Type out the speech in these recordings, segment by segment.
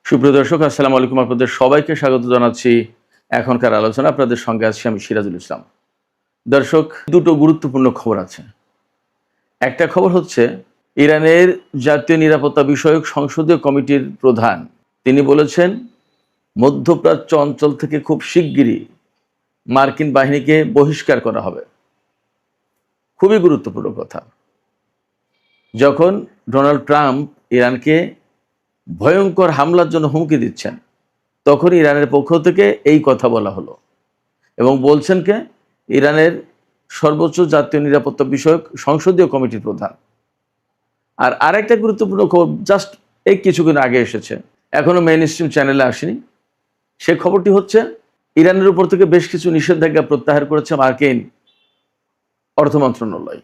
সুপ্রিয় দর্শক, আসসালামু আলাইকুম। আপনাদের সবাইকে স্বাগত জানাচ্ছি এখনকার আলোচনা। আপনাদের সঙ্গে আছি আমি সিরাজুল ইসলাম। দর্শক, দুটো গুরুত্বপূর্ণ খবর আছে। একটা খবর হচ্ছে ইরানের জাতীয় নিরাপত্তা বিষয়ক সংসদীয় কমিটির প্রধান তিনি বলেছেন মধ্যপ্রাচ্য অঞ্চল থেকে খুব শিগগিরই মার্কিন বাহিনীকে বহিষ্কার করা হবে। খুবই গুরুত্বপূর্ণ কথা। যখন ডোনাল্ড ট্রাম্প ইরানকে ভয়ঙ্কর হামলার জন্য হুমকি দিচ্ছেন, তখন ইরানের পক্ষ থেকে এই কথা বলা হলো এবং বলছেন কে? ইরানের সর্বোচ্চ জাতীয় নিরাপত্তা বিষয়ক সংসদীয় কমিটির প্রধান। আর আরেকটা গুরুত্বপূর্ণ খবর জাস্ট এই কিছুদিন আগে এসেছে, এখনো মেইন স্ট্রিম চ্যানেলে আসেনি। সে খবরটি হচ্ছে ইরানের উপর থেকে বেশ কিছু নিষেধাজ্ঞা প্রত্যাহার করেছে মার্কিন অর্থ মন্ত্রণালয়।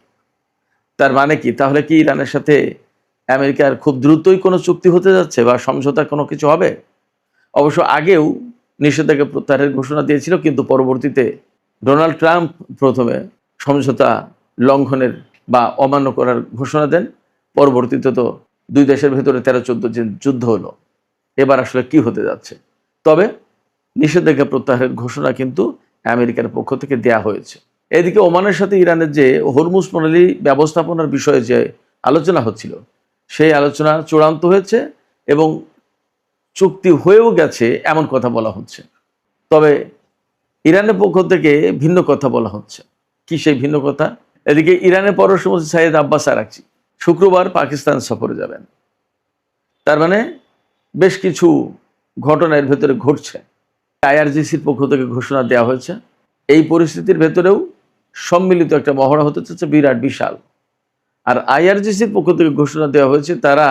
তার মানে কি? তাহলে কি ইরানের সাথে আমেরিকার খুব দ্রুতই কোনো চুক্তি হতে যাচ্ছে বা সমঝোতা কোনো কিছু হবে? অবশ্য আগেও নিষেধাজ্ঞা প্রত্যাহারের ঘোষণা দিয়েছিল, কিন্তু পরবর্তীতে ডোনাল্ড ট্রাম্প প্রথমে সমঝোতা লঙ্ঘনের বা অমান্য করার ঘোষণা দেন। পরবর্তীতে তো দুই দেশের ভেতরে 13-14 দিন যুদ্ধ হলো। এবার আসলে কি হতে যাচ্ছে? তবে নিষেধাজ্ঞা প্রত্যাহারের ঘোষণা কিন্তু আমেরিকার পক্ষ থেকে দেয়া হয়েছে। এদিকে ওমানের সাথে ইরানের যে হরমুজ প্রণালী ব্যবস্থাপনার বিষয়ে যে আলোচনা হচ্ছিল, সেই আলোচনা চূড়ান্ত হয়েছে এবং চুক্তি হয়েও গেছে এমন কথা বলা হচ্ছে। তবে ইরানের পক্ষ থেকে ভিন্ন কথা বলা হচ্ছে। কি সেই ভিন্ন কথা? এদিকে ইরানের পররাষ্ট্রমন্ত্রী সাইয়েদ আব্বাস আরাকচি শুক্রবার পাকিস্তান সফরে যাবেন। তার মানে বেশ কিছু ঘটনা এর ভেতরে ঘটছে। আইআরজিসির পক্ষ থেকে ঘোষণা দেওয়া হয়েছে। এই পরিস্থিতির ভেতরেও সম্মিলিত একটা মহড়া হতে চলেছে বিরাট বিশাল। আর আইআরজিসির পক্ষ থেকে ঘোষণা দেওয়া হয়েছে তারা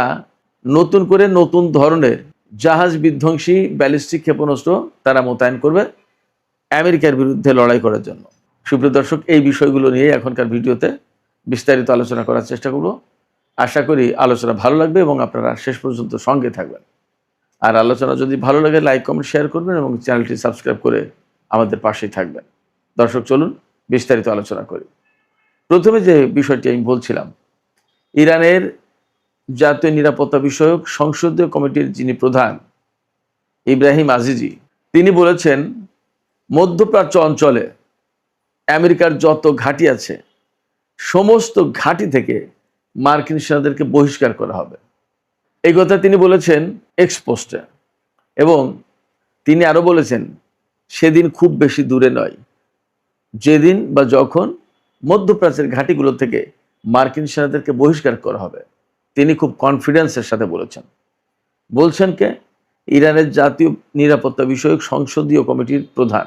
নতুন করে নতুন ধরনের জাহাজ বিধ্বংসী ব্যালিস্টিক ক্ষেপণাস্ত্র তারা মোতায়েন করবে আমেরিকার বিরুদ্ধে লড়াই করার জন্য। সুপ্রিয় দর্শক, এই বিষয়গুলো নিয়ে এখনকার ভিডিওতে বিস্তারিত আলোচনা করার চেষ্টা করব। আশা করি আলোচনা ভালো লাগবে এবং আপনারা শেষ পর্যন্ত সঙ্গে থাকবেন। আর আলোচনা যদি ভালো লাগে লাইক, কমেন্ট, শেয়ার করবেন এবং চ্যানেলটি সাবস্ক্রাইব করে আমাদের পাশেই থাকবেন। দর্শক, চলুন বিস্তারিত আলোচনা করি। প্রথমে যে বিষয়টি আমি বলছিলাম, ইরানের জাতীয় নিরাপত্তা বিষয়ক সংসদীয় কমিটির যিনি প্রধান ইব্রাহিম আজিজি, তিনি বলেছেন মধ্যপ্রাচ্য অঞ্চলে আমেরিকার যত ঘাঁটি আছে সমস্ত ঘাঁটি থেকে মার্কিন সেনাদেরকে বহিষ্কার করা হবে। এই কথা তিনি বলেছেন এক্সপোস্টে। এবং তিনি আরও বলেছেন সেদিন খুব বেশি দূরে নয় যেদিন বা যখন মধ্যপ্রাচ্যের ঘাঁটিগুলো থেকে মার্কিন সেনাদেরকে বহিষ্কার করা হবে। তিনি খুব কনফিডেন্সের সাথে বলছেন কে? ইরানের জাতীয় নিরাপত্তা বিষয়ক সংসদীয় কমিটির প্রধান।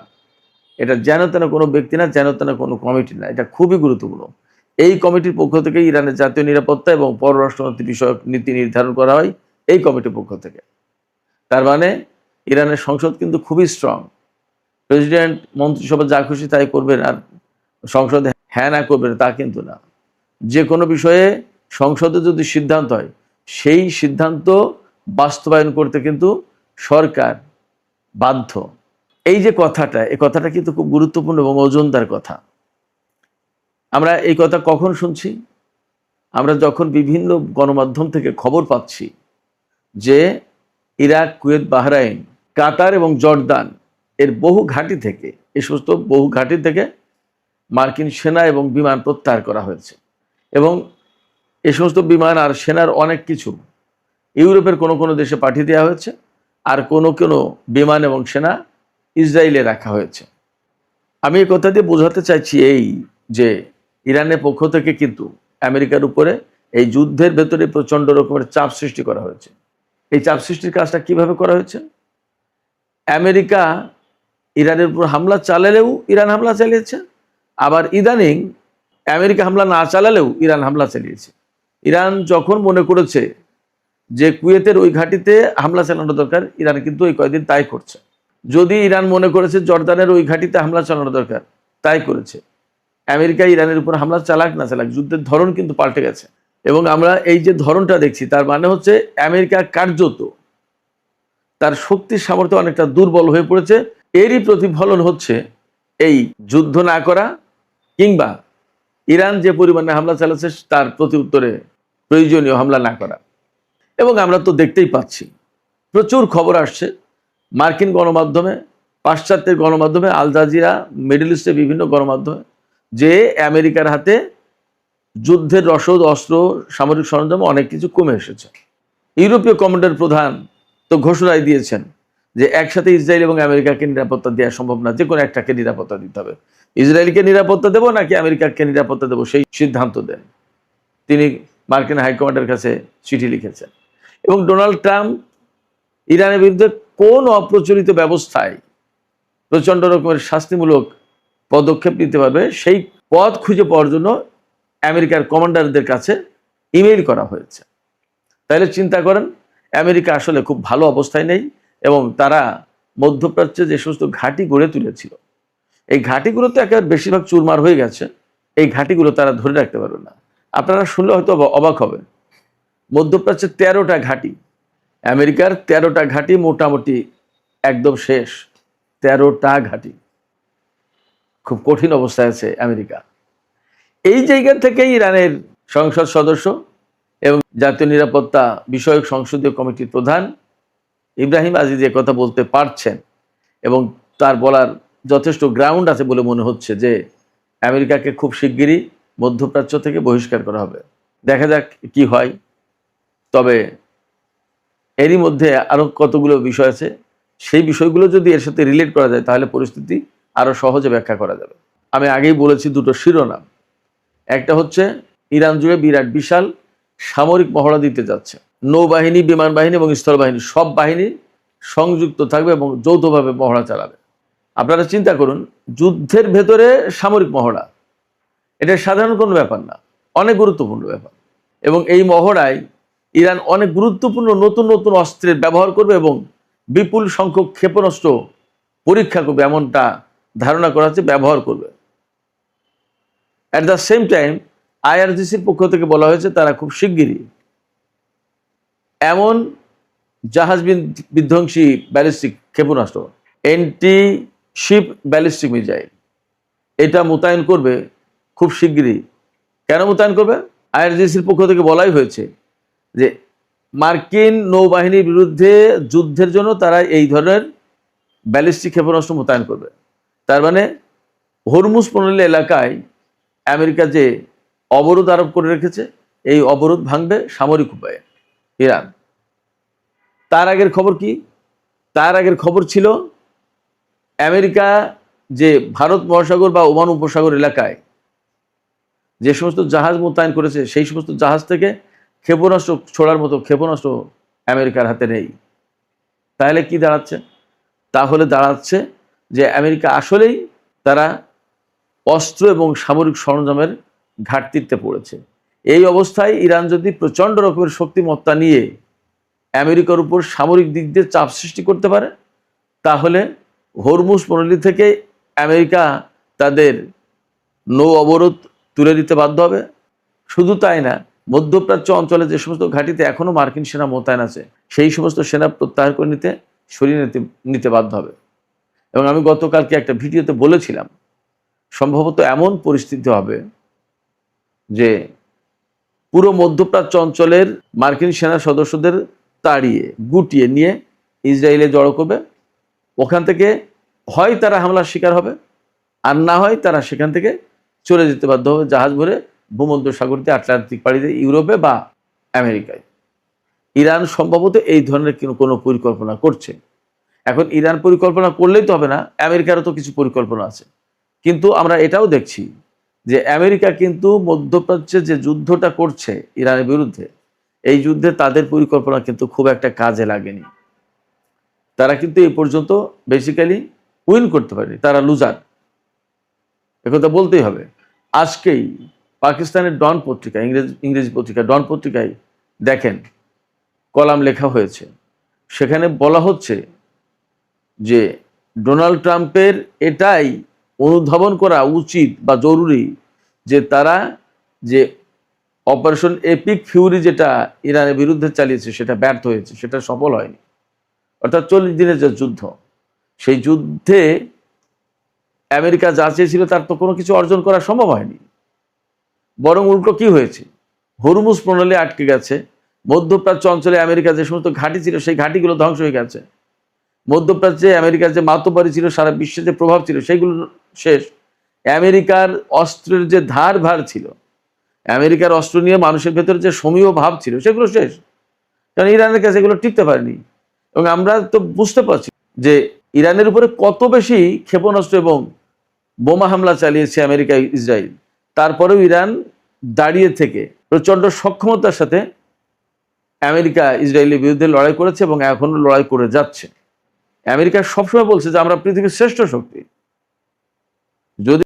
এটা যেন তেন কোনো ব্যক্তি না, যেন তেন কোনো কমিটি না, এটা খুবই গুরুত্বপূর্ণ। এই কমিটির পক্ষ থেকে ইরানের জাতীয় নিরাপত্তা এবং পররাষ্ট্রনীতি বিষয়ক নীতি নির্ধারণ করা হয় এই কমিটির পক্ষ থেকে। তার মানে ইরানের সংসদ কিন্তু খুবই স্ট্রং। প্রেসিডেন্ট মন্ত্রিসভা যা খুশি তাই করবেন আর সংসদে হ্যাঁ না করবেন তা কিন্তু না। যে কোনো বিষয়ে সংসদে যদি সিদ্ধান্ত হয়, সেই সিদ্ধান্ত বাস্তবায়ন করতে কিন্তু সরকার বাধ্য। এই যে কথাটা, এই কথাটা কিন্তু খুব গুরুত্বপূর্ণ এবং ওজনদার কথা। আমরা এই কথা কখন শুনছি? আমরা যখন বিভিন্ন গণমাধ্যম থেকে খবর পাচ্ছি যে ইরাক, কুয়েত, বাহরাইন, কাতার এবং জর্দান এর বহু ঘাঁটি থেকে, এই সমস্ত বহু ঘাঁটি থেকে মার্কিন সেনা এবং বিমান প্রত্যাহার করা হয়েছে। এবং এই সমস্ত বিমান আর সেনার অনেক কিছু ইউরোপের কোনো কোনো দেশে পাঠিয়ে দেওয়া হয়েছে, আর কোনো কোনো বিমান এবং সেনা ইসরায়েলে রাখা হয়েছে। আমি এই কথা দিয়ে বোঝাতে চাইছি এই যে ইরানের পক্ষ থেকে কিন্তু আমেরিকার উপরে এই যুদ্ধের ভেতরে প্রচণ্ড রকমের চাপ সৃষ্টি করা হয়েছে। এই চাপ সৃষ্টির কাজটা কিভাবে করা হয়েছে? আমেরিকা ইরানের উপর হামলা চালালেও ইরান হামলা চালিয়েছে, আবার ইদানিং আমেরিকা হামলা না চালালেও ইরান হামলা চালিয়েছে। ইরান যখন মনে করেছে যে কুয়েতের ওই ঘাঁটিতে হামলা চালানো দরকার, ইরান কিন্তু ওই কয়েকদিন তাই করছে। যদি ইরান মনে করেছে জর্দানের ওই ঘাঁটিতে হামলা চালানো দরকার, তাই করেছে। আমেরিকা ইরানের উপর হামলা চালাক না চালাক, যুদ্ধের ধরন কিন্তু পাল্টে গেছে। এবং আমরা এই যে ধরনটা দেখছি, তার মানে হচ্ছে আমেরিকা কার্যত তার শক্তির সামর্থ্য অনেকটা দুর্বল হয়ে পড়েছে। এরই প্রতিফলন হচ্ছে এই যুদ্ধ না করা, কিংবা ইরান যে পরিমাণে হামলা চালাচ্ছে তার প্রতি উত্তরে প্রয়োজনীয় হামলা না করা। এবং আমরা তো দেখতেই পাচ্ছি প্রচুর খবর আসছে মার্কিন গণমাধ্যমে, পাশ্চাত্যের গণমাধ্যমে, আল জাজিরা, মিডল ইস্টের বিভিন্ন গণমাধ্যমে, যে আমেরিকার হাতে যুদ্ধের রসদ, অস্ত্র, সামরিক সরঞ্জাম অনেক কিছু কমে এসেছে। ইউরোপীয় কমান্ডার প্রধান তো ঘোষণায় দিয়েছেন যে একসাথে ইসরায়েল এবং আমেরিকাকে নিরাপত্তা দেওয়া সম্ভব না, যে কোনো একটাকে নিরাপত্তা দিতে হবে। ইসরায়েলকে নিরাপত্তা দেবো নাকি আমেরিকাকে নিরাপত্তা দেবো, সেই সিদ্ধান্ত দেন। তিনি মার্কিন হাইকমান্ডের কাছে চিঠি লিখেছেন। এবং ডোনাল্ড ট্রাম্প ইরানের বিরুদ্ধে কোন অপ্রচলিত ব্যবস্থায় প্রচণ্ড রকমের শাস্তিমূলক পদক্ষেপ নিতে পারবে, সেই পথ খুঁজে পাওয়ার জন্য আমেরিকার কমান্ডারদের কাছে ইমেইল করা হয়েছে। তাহলে চিন্তা করেন, আমেরিকা আসলে খুব ভালো অবস্থায় নেই এবং তারা মধ্যপ্রাচ্যে যে সমস্ত ঘাঁটি গড়ে তুলেছিল, এই ঘাঁটিগুলো তো একেবারে বেশিরভাগ চুরমার হয়ে গেছে। এই ঘাঁটিগুলো তারা ধরে রাখতে পারবে না। আপনারা শুনলে হয়তো অবাক হবেন, মধ্যপ্রাচ্যের 13টা ঘাঁটি, আমেরিকার 13টা ঘাঁটি মোটামুটি একদম শেষ। 13টা ঘাঁটি, খুব কঠিন অবস্থায় আছে আমেরিকা। এই জায়গা থেকেই ইরানের সংসদ সদস্য এবং জাতীয় নিরাপত্তা বিষয়ক সংসদীয় কমিটির প্রধান ইব্রাহিম আজিজ কথা বলতে পারছেন এবং তার বলার যথেষ্ট গ্রাউন্ড আছে বলে মনে হচ্ছে যে আমেরিকাকে খুব শিগগিরই মধ্যপ্রাচ্য থেকে বহিষ্কার করা হবে। দেখা যাক কি হয়। তবে এরই মধ্যে আরও কতগুলো বিষয় আছে, সেই বিষয়গুলো যদি এর সাথে রিলেট করা যায় তাহলে পরিস্থিতি আরও সহজে ব্যাখ্যা করা যাবে। আমি আগেই বলেছি দুটো শিরোনাম, একটা হচ্ছে ইরান জুড়ে বিরাট বিশাল সামরিক মহড়া দিতে যাচ্ছে, নৌবাহিনী, বিমান বাহিনী এবং স্থলবাহিনী সব বাহিনী সংযুক্ত থাকবে এবং যৌথভাবে মহড়া চালাবে। আপনারা চিন্তা করুন, যুদ্ধের ভেতরে সামরিক মহড়া, এটা সাধারণ কোনো ব্যাপার না, অনেক গুরুত্বপূর্ণ ব্যাপার। এবং এই মহড়ায় ইরান অনেক গুরুত্বপূর্ণ নতুন নতুন অস্ত্রের ব্যবহার করবে এবং বিপুল সংখ্যক ক্ষেপণাস্ত্র পরীক্ষা করবে, এমনটা ধারণা করা হচ্ছে, ব্যবহার করবে। অ্যাট দ্য সেম টাইম আইআরজিসির পক্ষ থেকে বলা হয়েছে তারা খুব শিগগিরই এমন জাহাজ বিধ্বংসী ব্যালিস্টিক ক্ষেপণাস্ত্র, এন্টি শিপ ব্যালিস্টিক মিসাইল, এটা মোতায়েন করবে খুব শিগগিরই। কেন মোতায়েন করবে? আইআরজিসির পক্ষ থেকে বলাই হয়েছে যে মার্কিন নৌবাহিনীর বিরুদ্ধে যুদ্ধের জন্য তারা এই ধরনের ব্যালিস্টিক ক্ষেপণাস্ত্র মোতায়েন করবে। তার মানে হরমুজ প্রণালী এলাকায় আমেরিকা যে অবরোধ আরোপ করে রেখেছে, এই অবরোধ ভাঙবে সামরিক উপায়ে ইরান। তার আগের খবর কি? তার আগের খবর ছিল আমেরিকা যে ভারত মহাসাগর বা ওমান উপসাগর এলাকায় যে সমস্ত জাহাজ মোতায়েন করেছে, সেই সমস্ত জাহাজ থেকে ক্ষেপণাস্ত্র ছোড়ার মতো ক্ষেপণাস্ত্র আমেরিকার হাতে নেই। তাহলে কি দাঁড়াচ্ছে? তাহলে দাঁড়াচ্ছে যে আমেরিকা আসলেই তারা অস্ত্র এবং সামরিক সরঞ্জামের ঘাটতিতে পড়েছে। এই অবস্থায় ইরান যদি প্রচণ্ড রকমের শক্তিমত্তা নিয়ে আমেরিকার উপর সামরিক দিক দিয়ে চাপ সৃষ্টি করতে পারে, তাহলে হরমুজ প্রণালী থেকে আমেরিকা তাদের নৌ অবরোধ তুলে দিতে বাধ্য হবে। শুধু তাই না, মধ্যপ্রাচ্য অঞ্চলে যে সমস্ত ঘাঁটিতে এখনও মার্কিন সেনা মোতায়েন আছে, সেই সমস্ত সেনা প্রত্যাহার করে সরিয়ে নিতে বাধ্য হবে। এবং আমি গতকালকে একটা ভিডিওতে বলেছিলাম, সম্ভবত এমন পরিস্থিতি হবে যে পুরো মধ্যপ্রাচ্য অঞ্চলের মার্কিন সেনা সদস্যদের তাড়িয়ে গুটিয়ে নিয়ে ইসরায়েলে জড়ো করবে। ওখান থেকে হয় তারা হামলার শিকার হবে, আর না হয় তারা সেখান থেকে চলে যেতে বাধ্য হবে জাহাজ ভরে ভূমধ্য সাগর দিয়ে, আটলান্টিক পাড়ি দিয়ে ইউরোপে বা আমেরিকায়। ইরান সম্ভবত এই ধরনের কোনো পরিকল্পনা করছে। এখন ইরান পরিকল্পনা করলেই তো হবে না, আমেরিকারও তো কিছু পরিকল্পনা আছে। কিন্তু আমরা এটাও দেখছি যে আমেরিকা কিন্তু মধ্যপ্রাচ্যে যে যুদ্ধটা করছে ইরানের বিরুদ্ধে, এই যুদ্ধে তাদের পরিকল্পনা কিন্তু খুব একটা কাজে লাগেনি। তারা কিন্তু এই পর্যন্ত বেসিক্যালি উইন করতে পারেনি, তারা লুজার, একথা বলতেই হবে। আজকেই পাকিস্তানের ডন পত্রিকা, ইংরেজি পত্রিকা ডন পত্রিকায় দেখেন কলাম লেখা হয়েছে, সেখানে বলা হচ্ছে যে ডোনাল্ড ট্রাম্পের এটাই অনুধাবন করা উচিত বা জরুরি যে তারা যে অপারেশন এপিক ফিউরি যেটা ইরানের বিরুদ্ধে চালিয়েছে সেটা ব্যর্থ হয়েছে, সেটা সফল হয়নি। অর্থাৎ 40 দিনের যে যুদ্ধ, সেই যুদ্ধে আমেরিকা যা চেয়েছিল তার তো কোনো কিছু অর্জন করা সম্ভব হয়নি। বরং উল্টো কি হয়েছে, হরমুজ প্রণালী আটকে গেছে, মধ্যপ্রাচ্য অঞ্চলে আমেরিকার যে সমস্ত ঘাঁটি ছিল সেই ঘাঁটিগুলো ধ্বংস হয়ে গেছে। মধ্যপ্রাচ্যে আমেরিকার যে মাতব্বরি ছিল, সারা বিশ্বে যে প্রভাব ছিল, সেগুলো শেষ। আমেরিকার অস্ত্রের যে ধার ভার ছিল, আমেরিকার অস্ত্র নিয়ে মানুষের ভেতরে যে সমীহ ভাব ছিল, সেগুলো শেষ। কারণ ইরানের কাছে এগুলো টিকতে পারেনি। এবং আমরা তো বুঝতে পারছি যে ইরানের উপরে কত বেশি ক্ষেপণাস্ত্র এবং বোমা হামলা চালিয়েছে আমেরিকা, ইসরায়েল। তারপরেও ইরান দাঁড়িয়ে থেকে প্রচণ্ড সক্ষমতার সাথে আমেরিকা ইসরায়েলের বিরুদ্ধে লড়াই করেছে এবং এখনো লড়াই করে যাচ্ছে। আমেরিকা সবসময় বলছে যে আমরা পৃথিবীর শ্রেষ্ঠ শক্তি। যদি